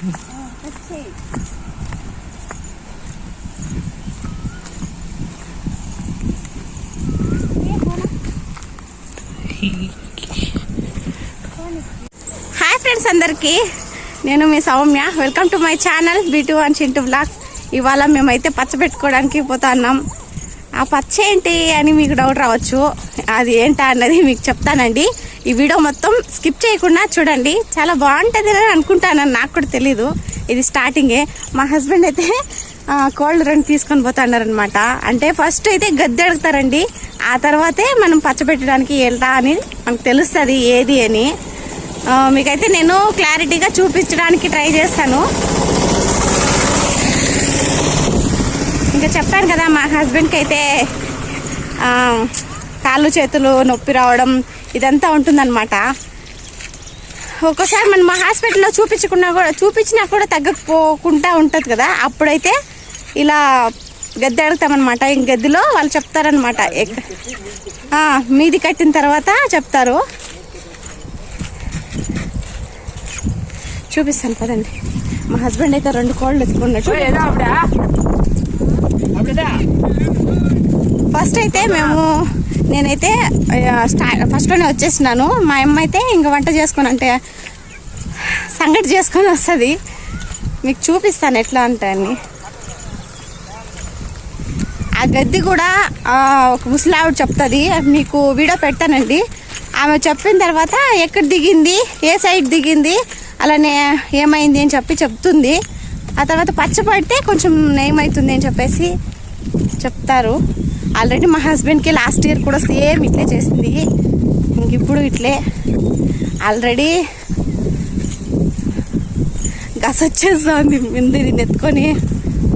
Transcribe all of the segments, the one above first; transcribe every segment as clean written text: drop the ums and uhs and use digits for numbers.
Hi friends అందరికి, నేను మీ Soumya. Welcome to my channel B2 and Chintu vlogs. ఇవాళ మేమైతే పచ్చ పెట్టుకోవడానికి పోతున్నాం. ఆ పచ్చ ఏంటి అని మీకు డౌట్ రావచ్చు. అది ఏంటా అన్నది మీకు చెప్తానండి. ఈ వీడియో మొత్తం స్కిప్ చేయకుండా చూడండి. చాలా బాగుంటుంది అని అనుకుంటానని నాకు కూడా తెలీదు. ఇది స్టార్టింగే. మా హస్బెండ్ అయితే కోల్డ్ రన్ తీసుకొని పోతున్నారనమాట. అంటే ఫస్ట్ అయితే గద్దె అడుగుతారండి, ఆ తర్వాతే మనం పచ్చ పెట్టడానికి వెళ్తా అని మనకు తెలుస్తుంది ఏది అని. మీకైతే నేను క్లారిటీగా చూపించడానికి ట్రై చేస్తాను. ఇంకా చెప్పాను కదా, మా హస్బెండ్కి అయితే కాళ్ళు చేతులు నొప్పి రావడం ఇదంతా ఉంటుందన్నమాట. ఒక్కోసారి మనం హాస్పిటల్లో చూపించినా కూడా తగ్గకపోకుండా ఉంటుంది కదా, అప్పుడైతే ఇలా గద్దె అడుగుతామన్నమాట. ఇంక గద్దెలో వాళ్ళు చెప్తారనమాట, మీది కట్టిన తర్వాత చెప్తారు. చూపిస్తాను పదండి. మా హస్బెండ్ అయితే 2 కోళ్ళు ఎత్తుకున్నట్టు. ఫస్ట్ అయితే నేనైతే ఫస్ట్లోనే వచ్చేసినాను. మా అమ్మ అయితే ఇంకా వంట చేసుకొని అంటే సంగటి చేసుకొని వస్తుంది. మీకు చూపిస్తాను ఎట్లా ఉంటాయని. ఆ గద్ది కూడా ఒక ముసలావిడ చెప్తుంది, మీకు వీడియో పెడతానండి. ఆమె చెప్పిన తర్వాత ఎక్కడ దిగింది, ఏ సైడ్ దిగింది, అలానే ఏమైంది అని చెప్తుంది. ఆ తర్వాత పచ్చ పడితే కొంచెం నయమవుతుంది అని చెప్పేసి చెప్తారు. ఆల్రెడీ మా హస్బెండ్కి లాస్ట్ ఇయర్ కూడా సేమ్ ఇట్లే చేసింది. ఇంక ఇప్పుడు ఇట్లే ఆల్రెడీ గస వచ్చేస్తుంది ముందు ఇది నెత్తుకొని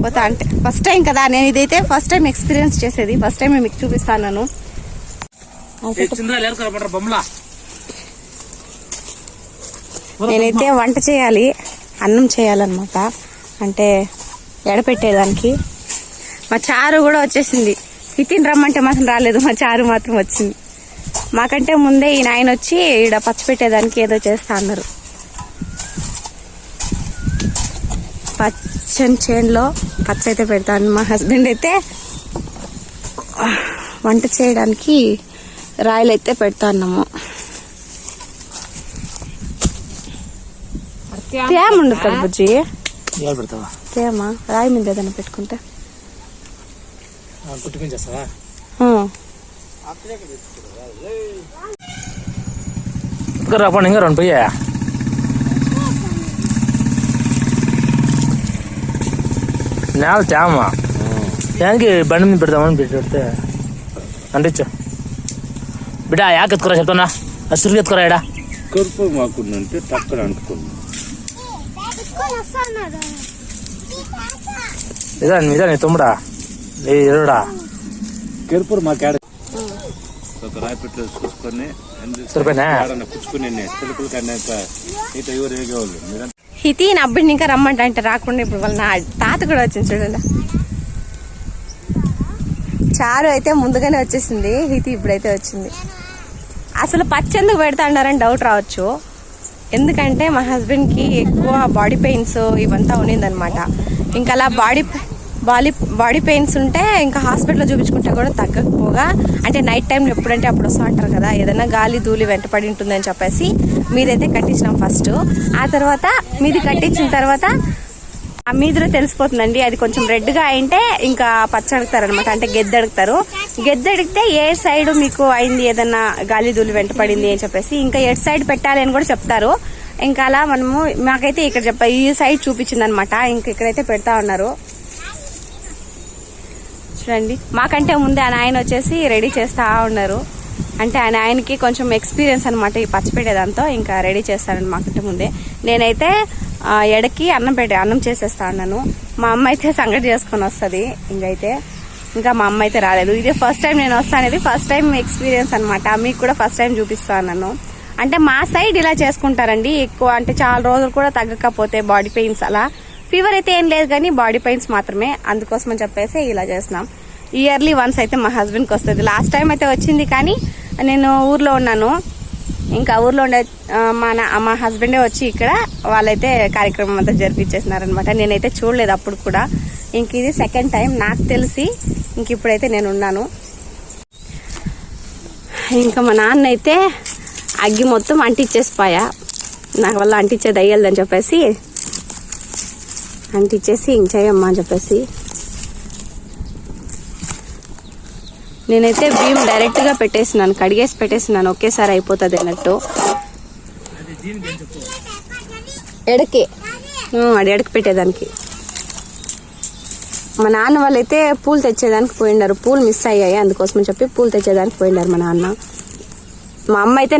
పోతా. అంటే ఫస్ట్ టైం కదా, నేను ఇదైతే ఫస్ట్ టైం ఎక్స్పీరియన్స్ చేసేది. ఫస్ట్ టైం మీకు చూపిస్తాను. నేనైతే వంట చేయాలి, అన్నం చేయాలన్నమాట. అంటే ఎడపెట్టేదానికి. మా చారు కూడా వచ్చేసింది. ఇతిని రమ్మంటే మాత్రం రాలేదు, మా చారు మాత్రం వచ్చింది. మాకంటే ముందే ఈ నాయన వచ్చి ఈడ పచ్చ పెట్టేదానికి ఏదో చేస్తా అన్నారు. పచ్చని చేనులో పచ్చ అయితే పెడతాను. మా హస్బెండ్ అయితే వంట చేయడానికి రాయలు అయితే పెడతాన్నాము. తేమ ఉండదు కదా బుజ్జి, తేమ రాయి మీద ఏదైనా పెట్టుకుంటే ఇంకా 2 పోయా. నేల తేమ దానికి బండి మీద పెడతామని పెడితే అంటించు బిడ్డ. యాక్ ఎత్తుకురా చెప్తానా, అసురు ఎత్తుకురా. ఇడా కరుపు మాకుందంటే టక్కన అనుకున్నా. ఇదా నీ తమ్ముడా ఎరుడా కెరుపురు మాకేడ ఒక రాయి పెట్టి చూసుకొని పుచ్చుకుని తెలుపులు కన్నా హితి నా అబ్బిని ఇంకా రమ్మంట అంటే రాకుండా ఇప్పుడు వాళ్ళ నా తాత కూడా వచ్చింది చూడండి. చారు అయితే ముందుగానే వచ్చేసింది, హితి ఇప్పుడైతే వచ్చింది. అసలు పచ్చెందుకు పెడతా అన్నారని డౌట్ రావచ్చు. ఎందుకంటే మా హస్బెండ్కి ఎక్కువ బాడీ పెయిన్స్ ఇవంతా ఉన్నిందనమాట. ఇంకా అలా బాడీ పెయిన్స్ ఉంటే ఇంకా హాస్పిటల్లో చూపించుకుంటే కూడా తగ్గకపోగా, అంటే నైట్ టైంలో ఎప్పుడంటే అప్పుడు వస్తూ ఉంటారు కదా, ఏదైనా గాలి ధూళి వెంటపడి ఉంటుందని చెప్పేసి మీదైతే కట్టించినాం ఫస్ట్. ఆ తర్వాత మీది కట్టించిన తర్వాత ఆ మీదిలో తెలిసిపోతుందండి. అది కొంచెం రెడ్గా అయింటే ఇంకా పచ్చ అడుగుతారనమాట. అంటే గెద్దె అడుగుతారు. గెద్దె అడిగితే ఏ సైడ్ మీకు అయింది, ఏదన్నా గాలి ధూళి వెంటపడింది అని చెప్పేసి ఇంకా ఎటు సైడ్ పెట్టాలి అని కూడా చెప్తారు. ఇంకా అలా మనము మాకైతే ఇక్కడ ఈ సైడ్ చూపించింది అనమాట. ఇంకా ఇక్కడైతే పెడతా ఉన్నారు చూడండి. మాకంటే ముందే ఆ నాయన వచ్చేసి రెడీ చేస్తా ఉన్నారు. అంటే ఆ నాయనకి కొంచెం ఎక్స్పీరియన్స్ అనమాట ఈ పచ్చపెట్టేదాంతో. ఇంకా రెడీ చేస్తానని మాకంటే ముందే. నేనైతే ఎడకి అన్నం చేసేస్తా ఉన్నాను. మా అమ్మ అయితే సంగటి చేసుకొని వస్తుంది. ఇంకా మా అమ్మ అయితే రాలేదు. ఇదే ఫస్ట్ టైం నేను వస్తానేది, ఫస్ట్ టైం ఎక్స్పీరియన్స్ అనమాట. మీకు కూడా ఫస్ట్ టైం చూపిస్తాను. అంటే మా సైడ్ ఇలా చేసుకుంటారండి ఎక్కువ. అంటే చాలా రోజులు కూడా తగ్గకపోతే బాడీ పెయిన్స్, అలా ఫీవర్ అయితే ఏం లేదు కానీ బాడీ పెయిన్స్ మాత్రమే. అందుకోసం అని చెప్పేసి ఇలా చేస్తున్నాం. ఇయర్లీ వన్స్ అయితే మా హస్బెండ్కి వస్తుంది. లాస్ట్ టైం అయితే వచ్చింది కానీ నేను ఊర్లో ఉన్నాను. ఇంకా ఊర్లో ఉండే మా హస్బెండే వచ్చి ఇక్కడ వాళ్ళైతే కార్యక్రమం అంతా జరిపించేసినారనమాట. నేనైతే చూడలేదు అప్పుడు కూడా. ఇంక ఇది సెకండ్ టైం నాకు తెలిసి. ఇంక ఇప్పుడైతే నేను ఉన్నాను. ఇంకా మా నాన్న అయితే అగ్గి మొత్తం అంటిచ్చేసిపోయా. నాకు వల్ల అంటించేది అయ్యేదని చెప్పేసి అంటిచ్చేసి ఇంక చేయమ్మా అని చెప్పేసి నేనైతే బియ్యం డైరెక్ట్గా పెట్టేసినాను, కడిగేసి పెట్టేసినాను, ఒకేసారి అయిపోతుంది అన్నట్టు. ఎడకి అది ఎడకి పెట్టేదానికి. మా నాన్న వాళ్ళైతే పూలు తెచ్చేదానికి పోయినారు. పూలు మిస్ అయ్యాయి, అందుకోసం చెప్పి పూలు తెచ్చేదానికి పోయినారు మా నాన్న. మా అమ్మ అయితే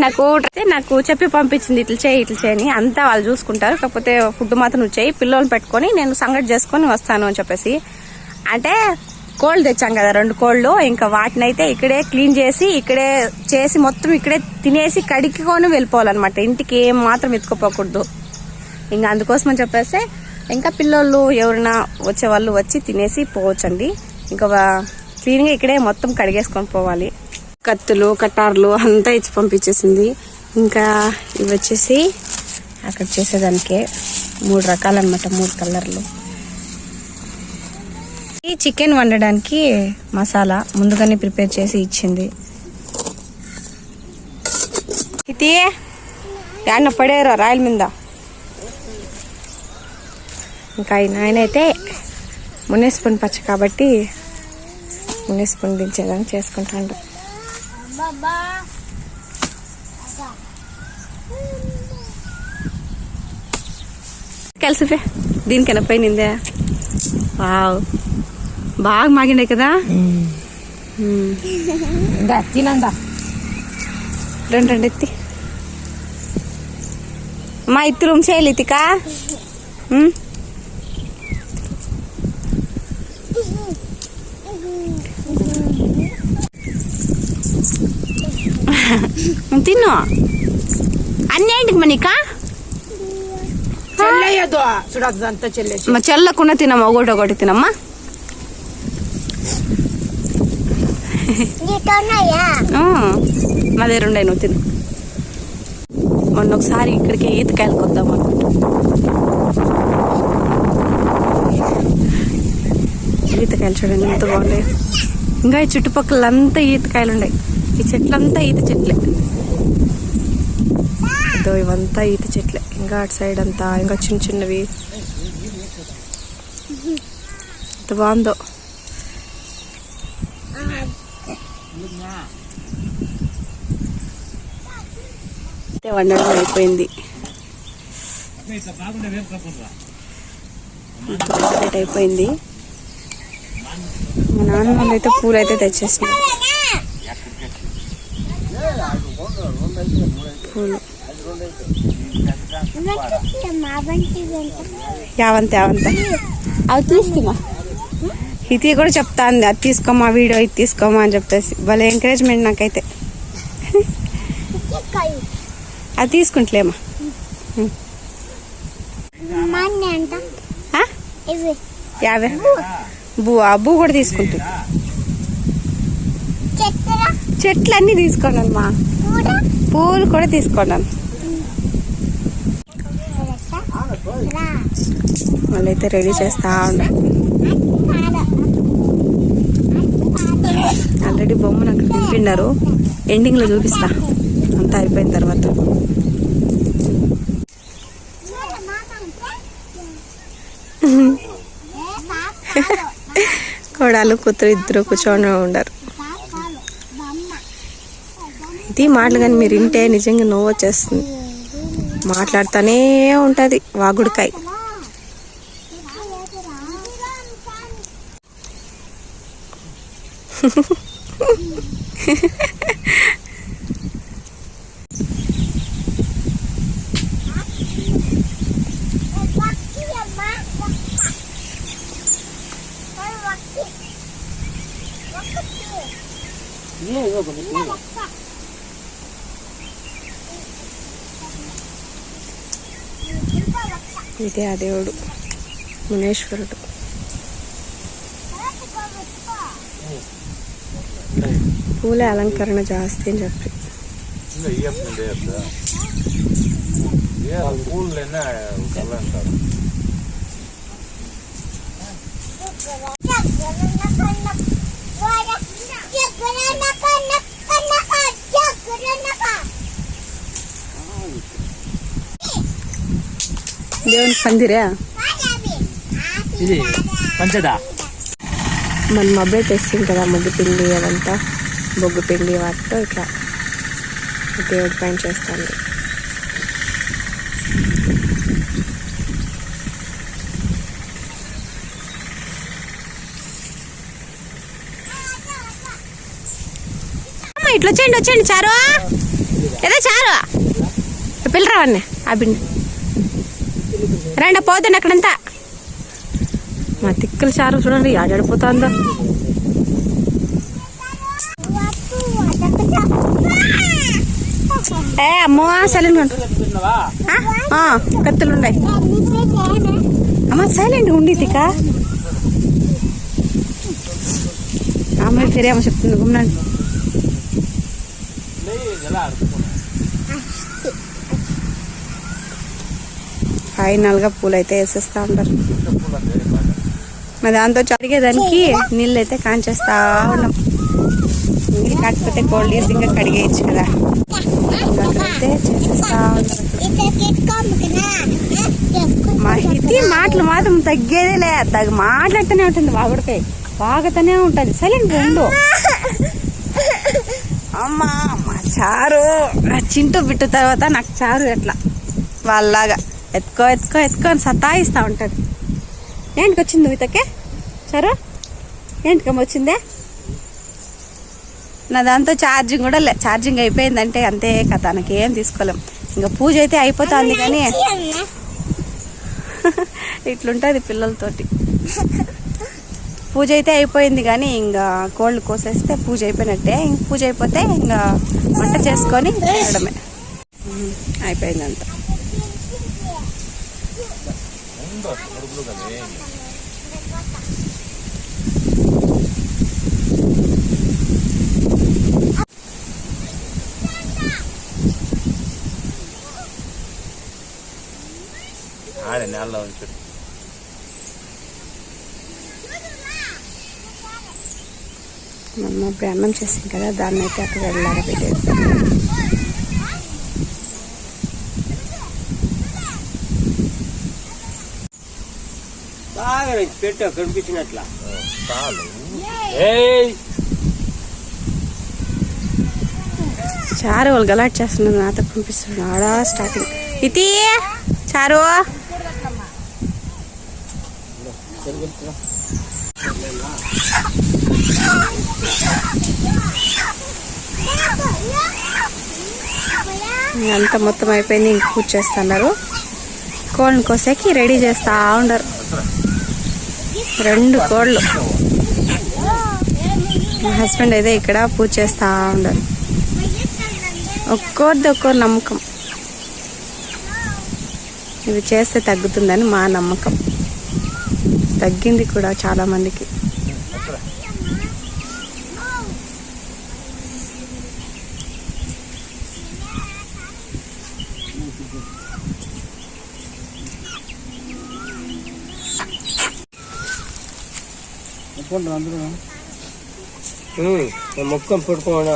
నాకు చెప్పి పంపించింది, ఇట్లా చేయని. అంతా వాళ్ళు చూసుకుంటారు, కాకపోతే ఫుడ్ మాత్రం నువ్వు చేయి, పిల్లల్ని పెట్టుకొని నేను సంగటి చేసుకొని వస్తాను అని చెప్పేసి. అంటే కోళ్ళు తెచ్చాం కదా, 2 కోళ్ళు. ఇంకా వాటిని అయితే ఇక్కడే క్లీన్ చేసి ఇక్కడే చేసి మొత్తం ఇక్కడే తినేసి కడిక్కొని వెళ్ళిపోవాలన్నమాట. ఇంటికి ఏం మాత్రం ఎత్తుకోపోకూడదు. ఇంకా అందుకోసం అని చెప్పేసి ఇంకా పిల్లోళ్ళు ఎవరైనా వచ్చేవాళ్ళు వచ్చి తినేసి పోవచ్చండి. ఇంకా క్లీన్గా ఇక్కడే మొత్తం కడిగేసుకొని పోవాలి. కత్తులు కటార్లు అంతా ఇచ్చి పంపించేసింది. ఇంకా ఇవి వచ్చేసి అక్కడ చేసేదానికే 3 రకాలన్నమాట, 3 కలర్లు. ఈ చికెన్ వండడానికి మసాలా ముందుగానే ప్రిపేర్ చేసి ఇచ్చింది. ఇది యాన్న పడేరా రాయల మీద. ఇంకా ఆయన అయితే మునేసుకొని పచ్చ కాబట్టి మునేసుకొని దించేదాన్ని చేసుకుంటాడు. కలిసిపే దీనికైనా పోయినిందే. వావ్, బాగా మాగిండే కదా. తినందా రెండు ఎత్తి మా ఇత్తి రూమ్ చేయాలి ఇతికా. తిను అన్నీ ఏంటికి మనీకా చెల్లయ్యదు చూడదు అంతా చెల్లేసి మా చెల్లకుండా తినమ్మా, ఒకటి తినమ్మా. మాదే 2 నువ్వు తిను. మొన్న ఒకసారి ఇక్కడికి ఈతకాయలకు వద్దాం అనుకుంటా. ఈతకాయలు చూడండి ఎంత బాగున్నాయి. ఇంకా ఈ చుట్టుపక్కల అంతా ఈతకాయలు ఉన్నాయి. ఈ చెట్లంతా ఈత చెట్లే. ఇదో ఇవంతా ఈత చెట్లే. ఇంకా అటు సైడ్ అంతా ఇంకా చిన్న చిన్నవి. ఎంత బాగుందో. వండడం అయిపోయింది. అయిపోయింది. మా నాన్న వాళ్ళు అయితే పూలు అయితే తెచ్చేసినారు. పూలు యావంత అవి తీసుకుమా. ఇది కూడా చెప్తా అంది, అది తీసుకోమా వీడియో, ఇది తీసుకోమా అని చెప్పేసి. భలే ఎంకరేజ్మెంట్ నాకైతే. అది తీసుకుంటలేమా. యాభై బూ కూడా తీసుకుంటుంది. చెట్లు అన్ని తీసుకోండి మా, పూలు కూడా తీసుకోండి. వాళ్ళైతే రెడీ చేస్తా ఉన్నారు. ఆల్రెడీ బొమ్మను అక్కడ దింపిన్నారు. ఎండింగ్ లో చూపిస్తా అంతా అయిపోయిన తర్వాత. కోడలు కూతురు ఇద్దరు కూర్చొని ఉండరు. ఇది మాటలు కానీ మీరు వింటే నిజంగా నవ్వు వచ్చేస్తుంది. మాట్లాడుతూనే ఉంటుంది వాగుడికాయ. ఇదే ఆ దేవుడు మునేశ్వరుడు. పూల అలంకరణ జాస్తి అని చెప్పి ఇంకా ఇయ్యప్పుడు పూలైనా కళ్ళ అంటారు. దేవుని పందిరా ఇది పంచదా. మనం అప్పుడే తెస్తుంది కదా ముగ్గు పిండి అదంతా, బొగ్గు పిండి వాటితో ఇట్లా దేవుడి పైన చేస్తాను. ఇట్లా వచ్చేయండి చారు, ఏదో చారు పిల్లరావన్నీ ఆ పిండి రండి పోతుంది అక్కడంతా. మా తిక్కల చారు చూడండి ఆడాడిపోతుందో. ఏ అమ్మో సైలెంట్ కత్తులు ఉన్నాయి అమ్మ, సైలెంట్ ఉండి తిక్క అమ్మ సరే అమ్మ చెప్తుంది గుమ్మండి. ఫైనల్ గా పూలు అయితే వేసేస్తా ఉంటారు. మా దాంతో కడిగేదానికి నీళ్ళు అయితే కాంచేస్తా ఉన్నాం. నీళ్ళు కాకపోతే కోల్డ్ వేసి ఇంకా కడిగేయచ్చు కదా, అయితే చేసేస్తా ఉన్నారు. మా హితి మాటలు మాత్రం తగ్గేదే లే, మాట్లాడుతూనే ఉంటుంది. వాగుడికాయ వాగుతూనే ఉంటుంది. సైలెంట్ ఉండు అమ్మా. మా చారు చింటూ బిట్టు తర్వాత నాకు చారు ఎట్లా వాళ్ళలాగా ఎత్తుకో ఎత్తుకో ఎత్తుకో అని సతాయిస్తూ ఉంటుంది. ఏంటికి వచ్చింది నువ్వు ఇతకే చారు, ఏంటికమ్మ వచ్చిందే? నా దాంతో ఛార్జింగ్ కూడా లే, ఛార్జింగ్ అయిపోయిందంటే అంతే కథ, నాకేం తీసుకోలేం. ఇంకా పూజ అయితే అయిపోతుంది కానీ ఇట్లుంటుంది పిల్లలతోటి. పూజ అయితే అయిపోయింది కానీ ఇంకా కోళ్ళు కోసేస్తే పూజ అయిపోయినట్టే. ఇంక పూజ అయిపోతే ఇంకా వంట చేసుకొని తినడమే, అయిపోయిందంతా. ఆడే నేలలో ఉంచు. మమ్మ ఇప్పుడు అన్నం చేసింది కదా, దాన్ని అయితే అక్కడ వెళ్ళాలి పెట్టేది. బాగా పెట్టా కనిపించినట్లా చారు వాళ్ళు గలాట్ చేస్తున్నారు, నాతో పంపిస్తున్నాడు ఆడా స్టార్టింగ్. ఇది చారు అంతా మొత్తం అయిపోయింది. ఇంక పూజ చేస్తున్నారు. కోళ్ళని కోసేకి రెడీ చేస్తా ఉండరు. 2 కోళ్ళు. మా హస్బెండ్ అయితే ఇక్కడ పూజ చేస్తా ఉండరు. ఒక్కోరిది ఒక్కో నమ్మకం. ఇవి చేస్తే తగ్గుతుందని మా నమ్మకం. తగ్గింది కూడా చాలా మందికి. మొక్కం పడుకోనా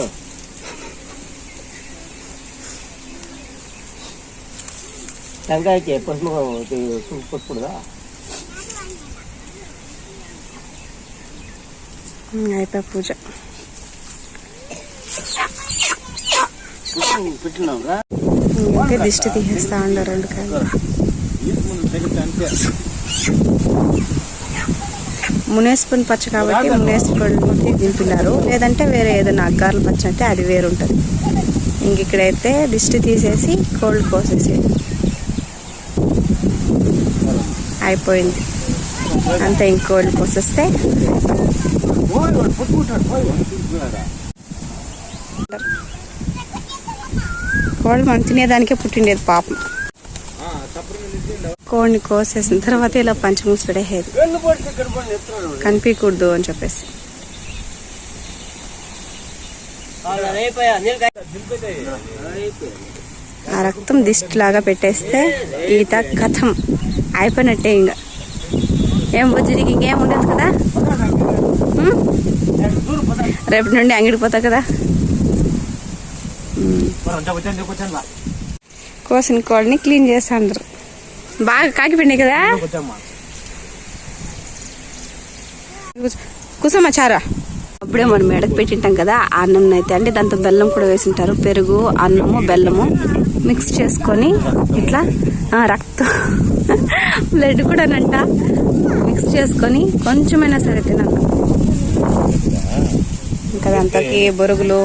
టెంకాయకి పసుపు పసుపుడుదా అయిపోయి పూజ పెట్టినావురా. ఇంకా దిష్టి తీసేస్తా ఉండరు 2 కాయలు. మునేసుకుని పచ్చ కాబట్టి మునేసుకొని దింపినారు. లేదంటే వేరే ఏదైనా అగ్గార్లు పచ్చ అంటే అది వేరు ఉంటుంది. ఇంక ఇక్కడైతే దిష్టి తీసేసి కోళ్ళు కోసేసి అయిపోయింది. అంతే, ఇంక కోళ్ళు కోసేస్తే కోళ్ళు మనం తినేదానికే పుట్టిండేది పాపం. కోడిని కోసేసిన తర్వాత ఇలా పంచమూసుడేది కనిపించకూడదు అని చెప్పేసి. ఆ రక్తం దిష్టిలాగా పెట్టేస్తే ఈత కథం అయిపోయినట్టే. ఇంకా ఏం బుజ్జిరికి ఇంకేం ఉండదు కదా. రేపటి నుండి అంగడికి పోతా కదా. కోసిన కోడిని క్లీన్ చేస్తాండ్రు. బాగా కాకిపోయినాయి కదా. కుసమాచారా అప్పుడే మనం మెడకు పెట్టింటాం కదా అన్నం అయితే, అంటే దాంతో బెల్లం కూడా వేసింటారు. పెరుగు, అన్నము, బెల్లము మిక్స్ చేసుకొని ఇట్లా రక్తం బ్లడ్ కూడానంట మిక్స్ చేసుకొని కొంచెమైనా సరే తినాలి. ఇంకా దాంతోకి బొరుగులు,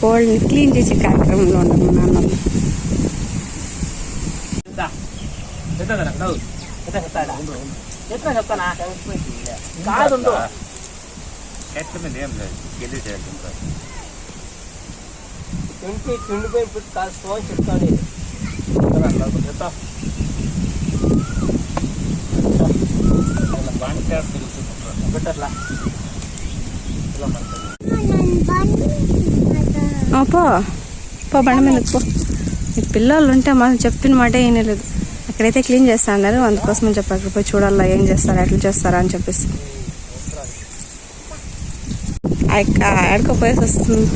కోల్డ్ని క్లీన్ చేసే కార్యక్రమంలో ఉన్నాము నాన్న. చెట్ల మీద ఏం లేదు, గిల్లి చేస్తుంటారు. తుండిపోయి కాస్త చెప్తాను. పో బండి మీద పో. ఈ పిల్లలు ఉంటే మనం చెప్పిన మాట ఏం లేదు. అక్కడైతే క్లీన్ చేస్తా అన్నారు, అందుకోసం చెప్పారు పోయి చూడాలా ఏం చేస్తారా ఎట్లా చేస్తారా అని చెప్పేసి. ఆడుకోపోయేసి వస్తుంది.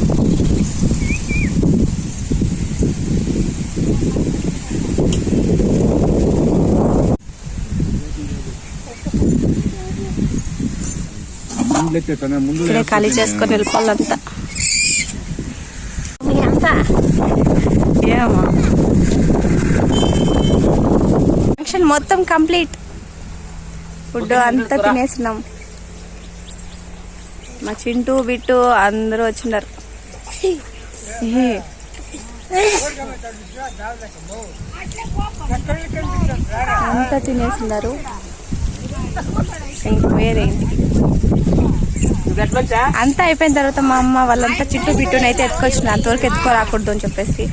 ఇక్కడే ఖాళీ చేసుకొని వెళ్ళిపోవాలంతా. ఏమో ఫంక్షన్ మొత్తం కంప్లీట్. ఫుడ్ అంతా తినేసినాం. మా చింటూ, బిట్టు అందరూ వచ్చినారు. అంతా తినేసినారు. ఇంకేంటి అంతా అయిపోయిన తర్వాత మా అమ్మ వాళ్ళంతా చిట్టు బిట్టుని అయితే ఎత్తుకొచ్చిన. అంతవరకు ఎత్తుకోరాకూడదు అని చెప్పేసి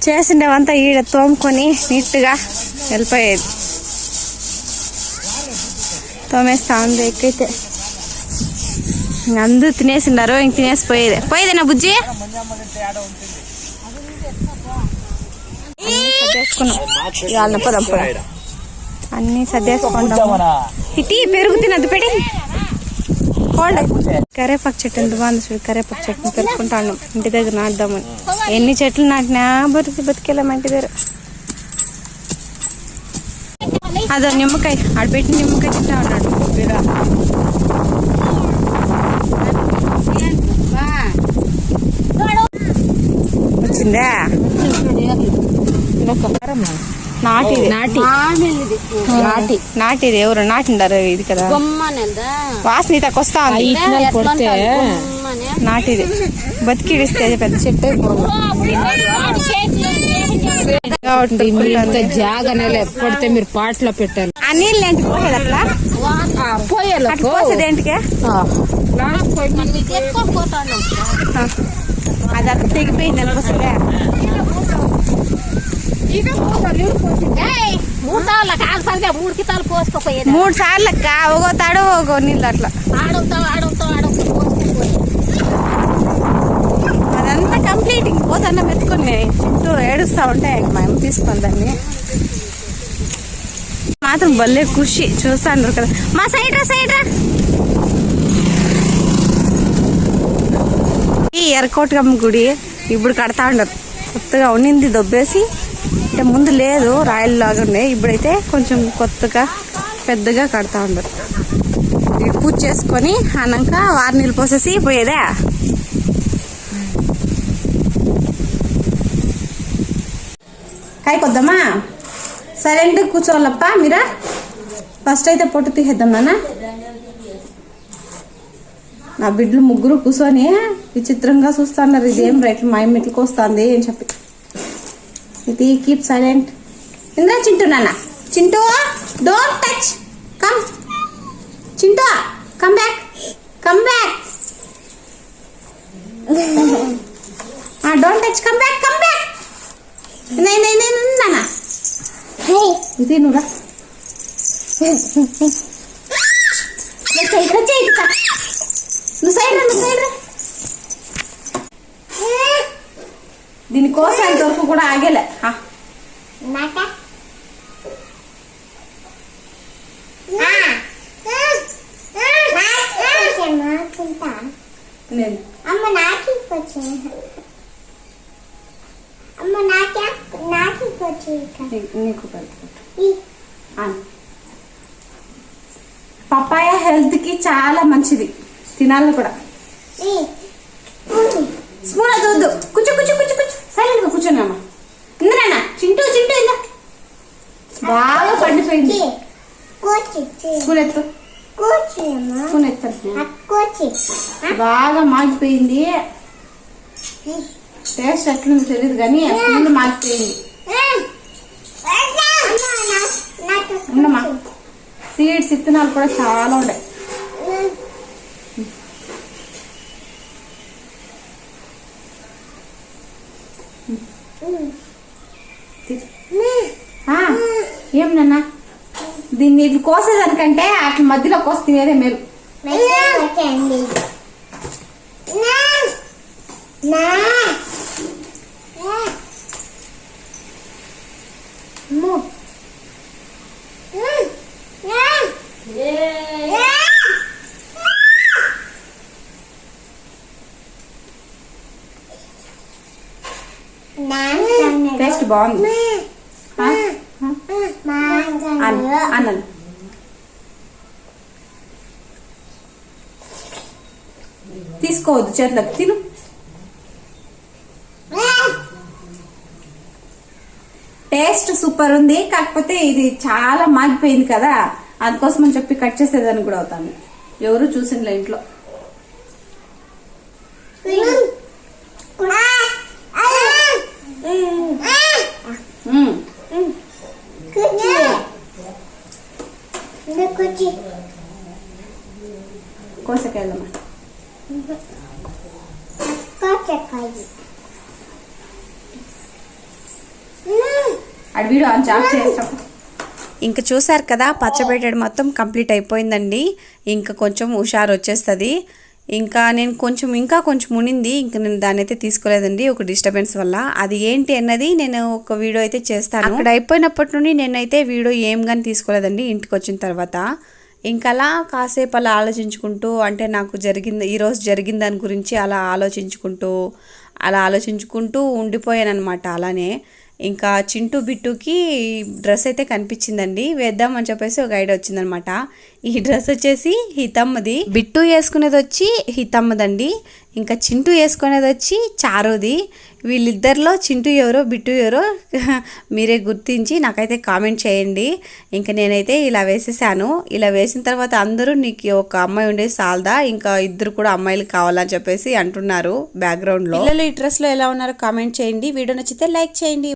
చేసిండేవంతా ఈడ తోముకొని నీట్గా వెళ్ళిపోయేది. తోమేస్తా ఉంది ఎక్కైతే. అందరూ తినేసిన్నారు, ఇంక తినేసిపోయేదే. పోయేదేనా బుజ్జి? సర్దేసుకున్నాం. ఇవాళ పొలం అన్ని సర్దేసుకుంటాం. ఇటీ పెరుగు తినద్దు పెడి. కరేపాకు చెట్టు ఎంత బాగుంది చూడు. కరేపాకు చెట్టుని పెరుచుకుంటా ఉన్నాం. ఇంటి దగ్గర నాటుదామని. ఎన్ని చెట్లు నాటినా బతికేలాం ఇంటి దగ్గర. అదో నిమ్మకాయ ఆడ పెట్టి నిమ్మకాయ తింటా ఉన్నాడు. వచ్చిందా? నాటిది ఎవరు నాటిండారు? ఇది కదా వాసన తక్కువస్తా ఉంది. నాటిది బతికిడిస్తే పెద్ద చెట్టు జాగనే పడితే మీరు పాటలో పెట్టాలి. ఆ నీళ్ళు ఏంటి పోయేది అట్లా పోయాలి. పోసేది ఏంటికే? అది అక్కడ తెగిపోయింది అనిపిస్తుందా? 3 సార్లు ఒకో తాడు ఒకో నీళ్ళు అట్లా. అదంతా కంప్లీట్. ఇంకోతన్నా మెత్తుకొని చుట్టూ ఏడుస్తా ఉంటాయి. మా అమ్మ తీసుకొని దాన్ని మాత్రం భలే ఖుషి చూస్తాను కదా. మా సైడ్ రా ఈ ఎర్రకోటగమ్మ గుడి ఇప్పుడు కడతా ఉండరు. కొత్తగా ఉండింది దొబ్బేసి. అంటే ముందు లేదు, రాయల్లాగా ఉండే. ఇప్పుడైతే కొంచెం కొత్తగా పెద్దగా కడతా ఉండరు. పూజ చేసుకొని అన్నాక వారి నీళ్ళు పోసేసి పోయేదా. కాయకొద్దామా? సైలెంట్ కూర్చోవాలప్ప మీరా. ఫస్ట్ అయితే పొట్టు తీసేద్దాం నాన్న. నా బిడ్డలు ముగ్గురు కూర్చొని విచిత్రంగా చూస్తున్నారు. ఇదేం రైట్ మా అమ్మ ఇట్లకి వస్తుంది అని చెప్పి. ఇది కీప్ సైలెంట్. ఇంద్రా చింటూ నాన్న. Chintu don't touch. Come Chintu, come back. Don't touch, come back, come back. నానా ఇది నువ్వురా. దీనికోసం ఇంతవరకు కూడా ఆగేలే. అమ్మ నాకు పపాయ హెల్త్ కి చాలా మంచిది, తినాలి కూడా. స్పూన్ అది వద్దు, కూర్చో కూర్చో కూర్చో కూర్చో, సైలెంట్ గా కూర్చోనమ్మా. ఇందునా చింటూ చింటూ ఇందా బాగా పండిపోయింది. స్పూన్ ఎత్తు, స్పూన్ ఎత్తాను. బాగా మాగిపోయింది. టేస్ట్ ఎట్లుందో తెలియదు కానీ ఫుల్ మాగిపోయింది. ఉండమ్మా, సీడ్స్ విత్తనాలు కూడా చాలా ఉన్నాయి. ఏం నాన్న, దీన్ని ఇది కోసేదానికంటే అట్ల మధ్యలో కోసి తినేదే మేలు. టేస్ట్ బాగుంది. అన్నది తీసుకోవద్దు చేతులకు, తిను. టేస్ట్ సూపర్ ఉంది, కాకపోతే ఇది చాలా మాగిపోయింది కదా, అందుకోసం అని చెప్పి కట్ చేసేదాన్ని కూడా అవుతాను. ఎవరు చూసిండ్లే ఇంట్లో. కోసకెళ్ళమ్మా. అడి వీడియో ఆన్ చార్జ్ చేస్తాం. ఇంకా చూసారు కదా, పచ్చబెట్టడం మొత్తం కంప్లీట్ అయిపోయిందండి. ఇంకా కొంచెం హుషారు వచ్చేస్తుంది. ఇంకా నేను ఇంకా కొంచెం మునింది, ఇంకా నేను దాన్ని అయితే తీసుకోలేదండి ఒక డిస్టర్బెన్స్ వల్ల. అది ఏంటి అన్నది నేను ఒక వీడియో అయితే చేస్తాను. అక్కడ అయిపోయినప్పటి నుండి నేనైతే వీడియో ఏం కానీ తీసుకోలేదండి. ఇంటికి వచ్చిన తర్వాత ఇంకా అలా కాసేపు అలా ఆలోచించుకుంటూ, అంటే నాకు ఈరోజు జరిగిన దాని గురించి అలా ఆలోచించుకుంటూ ఉండిపోయాను అనమాట. అలానే ఇంకా చింటూ బిట్టుకి డ్రెస్ అయితే కనిపించిందండి, వేద్దామని చెప్పేసి ఒక ఐడియా వచ్చిందనమాట. ఈ డ్రెస్ వచ్చేసి హితమ్మది, బిట్టు వేసుకునేది వచ్చి హితమ్మదండి, ఇంకా చింటూ వేసుకునేది వచ్చి చారుది. వీళ్ళిద్దరిలో చింటూ ఎవరో బిట్టు ఎవరో మీరే గుర్తించి నాకైతే కామెంట్ చేయండి. ఇంకా నేనైతే ఇలా వేసేసాను. ఇలా వేసిన తర్వాత అందరూ నీకు ఒక అమ్మాయి ఉండేది సాల్దా, ఇంకా ఇద్దరు కూడా అమ్మాయిలు కావాలని చెప్పేసి అంటున్నారు బ్యాక్గ్రౌండ్లో. పిల్లలు ఈ డ్రెస్లో ఎలా ఉన్నారో కామెంట్ చేయండి. వీడియో నచ్చితే లైక్ చేయండి.